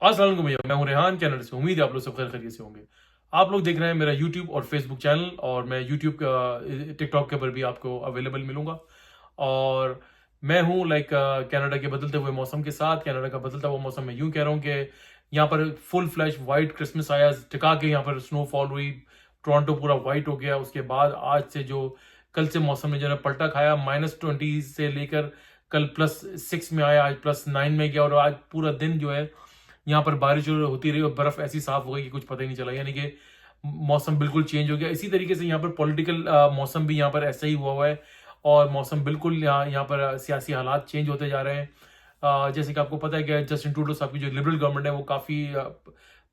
अस्सलाम वालेकुम भैया, मैं हूं रेहान कनाडा से। उम्मीद है आप लोग सब खैर खैरियत से होंगे। आप लोग देख रहे हैं मेरा यूट्यूब और फेसबुक चैनल, और मैं यूट्यूब का टिकटॉक के ऊपर भी आपको अवेलेबल मिलूंगा। और मैं हूं कनाडा के बदलते हुए मौसम के साथ। कनाडा का बदलता हुआ मौसम मैं यूं कह रहा हूं कि यहाँ पर फुल फ्लैश वाइट क्रिसमस आया, टिका के यहाँ पर स्नोफॉल हुई, टोरंटो पूरा वाइट हो गया। उसके बाद आज से जो कल से मौसम ने जो है पलटा खाया, -20 से लेकर कल +6 में आया, आज +9 में गया, और आज पूरा दिन जो है यहाँ पर बारिश होती रही और बर्फ ऐसी साफ हो गई कि कुछ पता ही नहीं चला। यानी कि मौसम बिल्कुल चेंज हो गया। इसी तरीके से यहाँ पर पॉलिटिकल मौसम भी यहाँ पर ऐसा ही हुआ है, और मौसम बिल्कुल यहाँ पर सियासी हालात चेंज होते जा रहे हैं। जैसे कि आपको पता है कि जस्टिन ट्रूडो साहब की जो लिबरल गवर्नमेंट है वो काफ़ी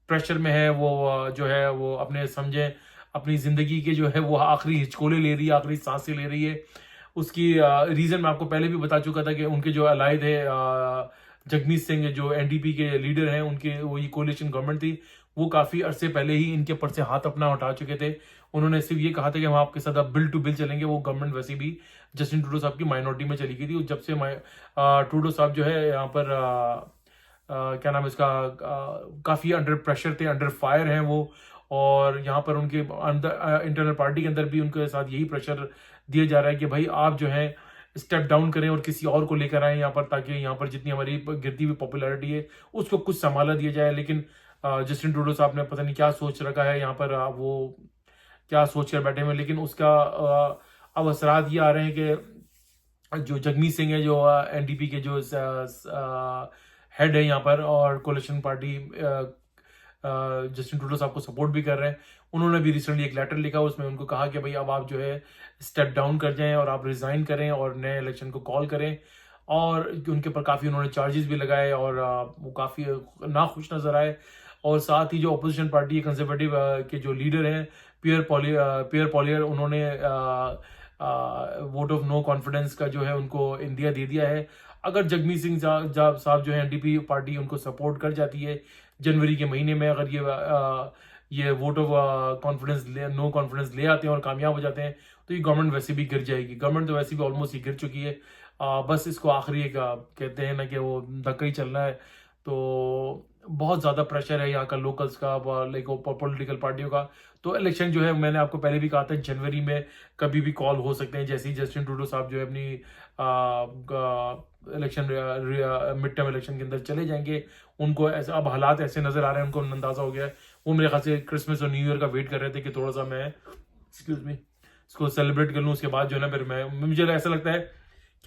प्रेशर में है। वो जो है वो अपने समझे अपनी ज़िंदगी के जो है वो आखिरी हिचकोले ले रही है, आखिरी सांसें ले रही है। उसकी रीज़न मैं आपको पहले भी बता चुका था कि उनके जो अलाय थे जगमीत सिंह जो एनडीपी के लीडर हैं, उनके वो ये कोलिशन गवर्नमेंट थी, वो काफ़ी अरसे पहले ही इनके ऊपर से हाथ अपना हटा चुके थे। उन्होंने सिर्फ ये कहा था कि हम आपके साथ अब बिल टू बिल चलेंगे। वो गवर्नमेंट वैसे भी जस्टिन ट्रूडो साहब की माइनॉरिटी में चली गई थी। जब से ट्रूडो साहब जो है यहाँ पर क्या नाम है इसका, काफ़ी अंडर प्रेशर थे, अंडर फायर हैं वो। और यहाँ पर उनके अंदर इंटरनल पार्टी के अंदर भी उनके साथ यही प्रेशर दिया जा रहा है कि भाई आप जो है स्टेप डाउन करें और किसी और को लेकर आए यहाँ पर, ताकि यहाँ पर जितनी हमारी गिरती हुई पॉपुलैरिटी है उसको कुछ संभाला दिया जाए। लेकिन जस्टिन ट्रूडो साहब ने पता नहीं क्या सोच रखा है यहाँ पर, वो क्या सोच कर बैठे हुए। लेकिन उसका अब असरात ये आ रहे हैं कि जो जगमीत सिंह है, जो एनडीपी के जो हेड है यहाँ पर, और कोलिशन पार्टी जस्टिन ट्रूडो साहब को सपोर्ट भी कर रहे हैं, उन्होंने भी रिसेंटली एक लेटर लिखा। उसमें उनको कहा कि भाई अब आप जो है स्टेप डाउन कर जाएं और आप रिजाइन करें और नए इलेक्शन को कॉल करें। और उनके ऊपर काफ़ी उन्होंने चार्जेस भी लगाए, और वो काफ़ी नाखुश नजर आए। और साथ ही जो अपोजिशन पार्टी है कंजर्वेटिव के जो लीडर हैं पियर पॉलियर, उन्होंने वोट ऑफ नो कॉन्फिडेंस का जो है उनको इंडिया दे दिया है। अगर जगमीत सिंह साहब जो है एनडीपी पार्टी उनको सपोर्ट कर जाती है जनवरी के महीने में, अगर ये vote of confidence no confidence ले आते हैं और कामयाब हो जाते हैं, तो ये गवर्नमेंट वैसे भी गिर जाएगी। गवर्नमेंट तो वैसे भी ऑलमोस्ट ही गिर चुकी है। बस इसको आखिरी एक कहते हैं ना कि वो धक्का ही चलना है। तो बहुत ज़्यादा प्रेशर है यहाँ का लोकल्स का, लाइक पॉलिटिकल पार्टियों का। तो इलेक्शन जो है मैंने आपको पहले भी कहा था जनवरी में कभी भी कॉल हो सकते हैं। जैसे ही जस्टिन ट्रूडो साहब जो है अपनी इलेक्शन मिड टर्म इलेक्शन के अंदर चले जाएंगे, उनको ऐसे अब हालात ऐसे नजर आ रहे हैं, उनको अंदाजा हो गया है। वो मेरे ख्याल से क्रिसमस और न्यू ईयर का वेट कर रहे थे कि थोड़ा सा मैं एक्सक्यूज मी इसको सेलिब्रेट कर लूँ। उसके बाद जो है ना फिर मुझे ऐसा लगता है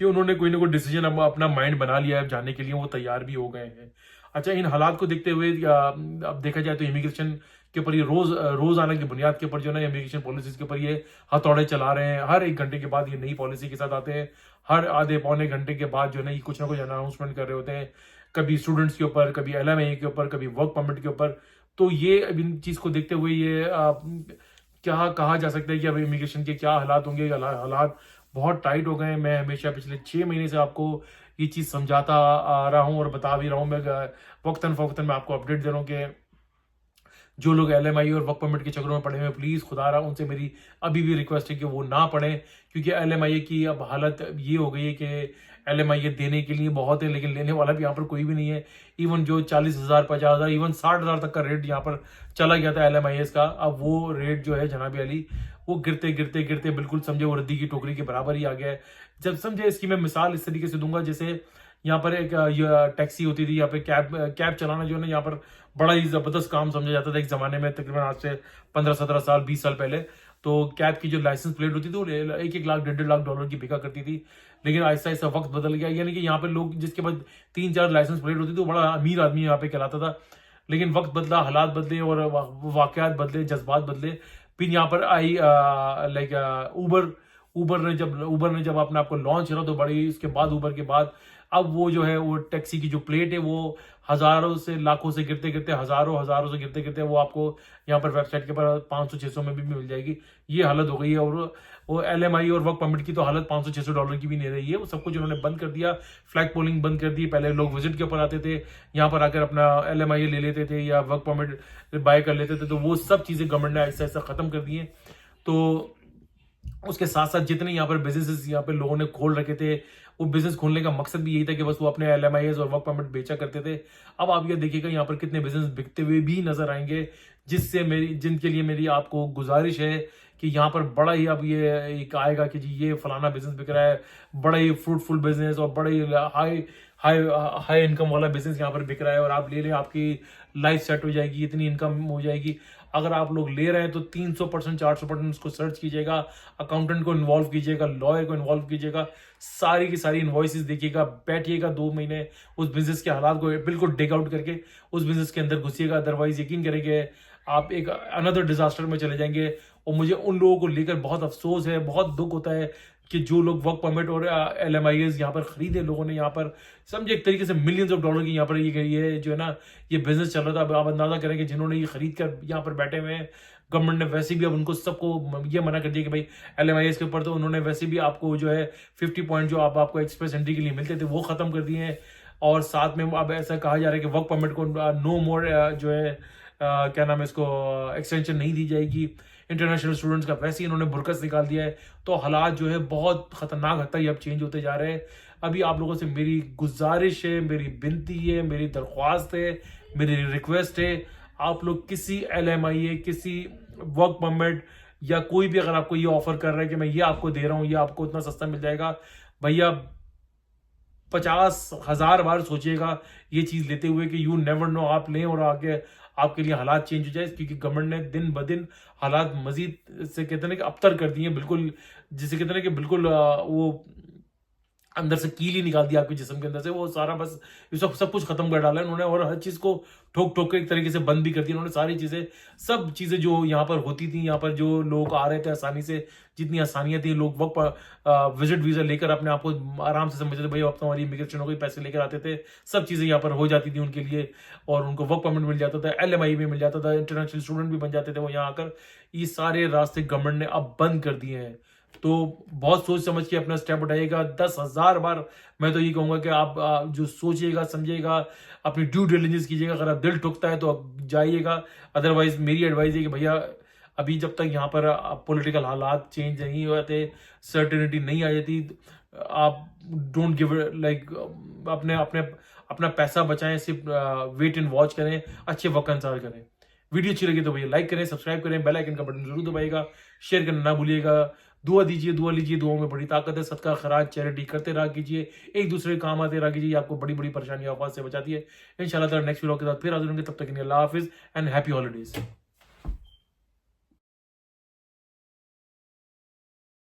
कि उन्होंने कोई ना कोई डिसीजन अब अपना माइंड बना लिया है जाने के लिए, वो तैयार भी हो गए हैं। अच्छा, इन हालात को देखते हुए अब देखा जाए तो इमिग्रेशन के ऊपर ये रोजाना की बुनियाद के ऊपर जो है ना इमिग्रेशन पॉलिसीज के ऊपर ये हथौड़े चला रहे हैं। हर 1 घंटे के बाद ये नई पॉलिसी के साथ आते हैं। हर आधे पौने घंटे के बाद जो है ना ये कुछ ना कुछ अनाउंसमेंट कर रहे होते हैं, कभी स्टूडेंट्स के ऊपर, कभी एलएमआई के ऊपर, कभी वर्क परमिट के ऊपर। तो ये अब इन चीज को देखते हुए ये क्या कहा जा सकता है कि अब इमिग्रेशन के क्या हालात होंगे। हालात बहुत टाइट हो गए हैं। मैं हमेशा पिछले 6 महीने से आपको ये चीज समझाता आ रहा हूँ और बता भी रहा हूँ। मैं वक्तन फवक्तन मैं आपको अपडेट दे रहा हूँ कि जो लोग एलएमआई और वर्क परमिट के चक्करों में पड़े हुए प्लीज खुदा रहा उनसे मेरी अभी भी रिक्वेस्ट है कि वो ना पढ़ें। क्योंकि एलएमआई की अब हालत ये हो गई है कि एलएमआई देने के लिए बहुत है, लेकिन लेने वाला भी यहाँ पर कोई भी नहीं है। इवन जो 40,000, 50,000, इवन 60,000 तक का रेट यहाँ पर चला गया था एलएमआई का, अब वो रेट जो है जनाबी अली वो गिरते गिरते गिरते बिल्कुल समझे वो रद्दी की टोकरी के बराबर ही आ गया है। जब समझे इसकी मैं मिसाल इस तरीके से दूंगा, जैसे यहाँ पर एक टैक्सी होती थी, यहाँ पे कैब चलाना जो है ना यहाँ पर बड़ा ही जबरदस्त काम समझा जाता था एक जमाने में, तकरीबन आज से 15-17 साल 20 साल पहले। तो कैब की जो लाइसेंस प्लेट होती थी वो 1-1 लाख, 1.5 लाख डॉलर की बिका करती थी। लेकिन आहिस्ता आहिस्ता वक्त बदल गया, यानी कि यहाँ पे लोग जिसके पास 3-4 लाइसेंस प्लेट होती थी वो बड़ा अमीर आदमी यहाँ पे कहलाता था। लेकिन वक्त बदला, हालात बदले और वाकयात बदले, जज्बात बदले। फिर यहाँ पर आई उबर ने जब अपने आप को लॉन्च करा, तो बड़ी उसके बाद उबर के बाद अब वो जो है वो टैक्सी की जो प्लेट है वो हजारों से लाखों से गिरते गिरते हजारों से गिरते गिरते वो आपको यहाँ पर वेबसाइट के पर 500-600 में भी मिल जाएगी। ये हालत हो गई है। और वो एलएमआई और वर्क परमिट की तो हालत 500-600 डॉलर की भी नहीं रही है। वो सब कुछ उन्होंने बंद कर दिया, फ्लैग पोलिंग बंद कर दी। पहले लोग विजिट के ऊपर आते थे, यहाँ पर आकर अपना एलएमआई ले लेते थे या वर्क परमिट बाय कर लेते थे, तो वो सब चीजें गवर्नमेंट ने ऐसा ऐसा खत्म कर दी है। तो उसके साथ साथ जितने यहाँ पर बिजनेसेस यहाँ पे लोगों ने खोल रखे थे वो बिजनेस खोलने का मकसद भी यही था कि बस वो अपने LMIS और वर्क परमिट बेचा करते थे। अब आप ये देखिएगा यहाँ पर कितने बिजनेस बिकते हुए भी नजर आएंगे, जिनके लिए मेरी आपको गुजारिश है कि यहाँ पर बड़ा ही अब ये एक आएगा कि जी ये फलाना बिजनेस बिक रहा है, बड़ा ही फ्रूटफुल बिजनेस और बड़ा ही हाई हाई हाई इनकम वाला बिजनेस यहाँ पर बिक रहा है और आप ले लें, आपकी लाइफ सेट हो जाएगी, इतनी इनकम हो जाएगी। अगर आप लोग ले रहे हैं तो 300% 400% उसको सर्च कीजिएगा, अकाउंटेंट को इन्वॉल्व कीजिएगा, लॉयर को इन्वॉल्व कीजिएगा, सारी की सारी इन्वॉइसेस देखिएगा, बैठिएगा 2 महीने उस बिजनेस के हालात को बिल्कुल टेक आउट करके उस बिजनेस के अंदर घुसिएगा। अदरवाइज यकीन करेंगे आप एक अनदर डिजास्टर में चले जाएंगे। और मुझे उन लोगों को लेकर बहुत अफसोस है, बहुत दुख होता है कि जो लोग वर्क परमिट और LMIS यहाँ पर खरीदे लोगों ने, यहाँ पर समझे एक तरीके से मिलियंस ऑफ डॉलर की यहाँ पर ये जो है ना ये बिजनेस चल रहा था। अब आप अंदाजा करें कि जिन्होंने ये खरीद कर यहाँ पर बैठे हुए हैं, गवर्नमेंट ने वैसे भी अब उनको सबको ये मना कर दिया कि भाई LMIS के ऊपर तो उन्होंने वैसे भी आपको जो है 50 पॉइंट जो आपको एक्सप्रेस एंट्री के लिए मिलते थे वो खत्म कर दिए हैं। और साथ में अब ऐसा कहा जा रहा है कि वर्क परमिट को नो मोर जो है क्या नाम है इसको एक्सटेंशन नहीं दी जाएगी। इंटरनेशनल स्टूडेंट्स का वैसे ही इन्होंने बुरकस निकाल दिया है। तो हालात जो है बहुत खतरनाक हद तक अब चेंज होते जा रहे हैं। अभी आप लोगों से मेरी गुजारिश है, मेरी विनती है, मेरी दरख्वास्त है, मेरी रिक्वेस्ट है, आप लोग किसी LMIA, किसी वर्क परमिट या कोई भी अगर आपको ये ऑफर कर रहा है कि मैं ये आपको दे रहा हूँ, ये आपको इतना सस्ता मिल जाएगा, भैया 50,000 बार सोचिएगा ये चीज लेते हुए कि यू नेवर नो आप लें और आगे आपके लिए हालात चेंज हो जाए। क्योंकि गवर्नमेंट ने दिन ब दिन हालात मजीद से कहते हैं कि अबतर कर दिए बिल्कुल, जिसे कहते हैं कि बिल्कुल वो अंदर से कील ही निकाल दी आपके जिस्म के अंदर से, वो सारा बस ये सब कुछ खत्म कर डाला है उन्होंने। और हर चीज को ठोक ठोक के एक तरीके से बंद भी कर दिया उन्होंने। सारी चीजें, सब चीजें जो यहाँ पर होती थी, यहाँ पर जो लोग आ रहे थे आसानी से, जितनी आसानियां थी, लोग वक्त पर विजिट वीजा लेकर अपने आप को आराम से समझते थे भाई अब तो हमारी इमिग्रेशन हो गई, पैसे लेकर आते थे, सब चीजें यहाँ पर हो जाती थी उनके लिए और उनको वर्क परमिट मिल जाता था, LMI भी मिल जाता था, इंटरनेशनल स्टूडेंट भी बन जाते थे वो यहाँ आकर। ये सारे रास्ते गवर्नमेंट ने अब बंद कर दिए हैं। तो बहुत सोच समझ के अपना स्टेप उठाइएगा। 10,000 बार मैं तो ये कहूंगा कि आप जो सोचिएगा समझिएगा, अपनी ड्यू डिलिजेंस कीजिएगा। अगर आप दिल ठुकता है तो आप जाइएगा, अदरवाइज मेरी एडवाइस है कि भैया अभी जब तक यहाँ पर पॉलिटिकल हालात चेंज नहीं हुए थे, सर्टेनिटी नहीं आ जाती, आप डोंट गिव लाइक अपने अपने अपना पैसा बचाएं, सिर्फ वेट एंड वॉच करें, अच्छे वक्त इंतजार करें। वीडियो अच्छी लगी तो भैया लाइक करें, सब्सक्राइब करें, बेल आइकन का बटन जरूर दबाइएगा, शेयर करना ना भूलिएगा। दुआ दीजिए, दुआ लीजिए, दुआओं में बड़ी ताकत है। सदका खैरात चैरिटी करते रहा कीजिए, एक दूसरे के काम आते रहा कीजिए, आपको बड़ी बड़ी परेशानियों आफत से बचाती है। इंशाल्लाह नेक्स्ट वीडियो के साथ फिर हाजिर होंगे, तब तक के लिए अल्लाह हाफिज एंड हैप्पी हॉलीडेज।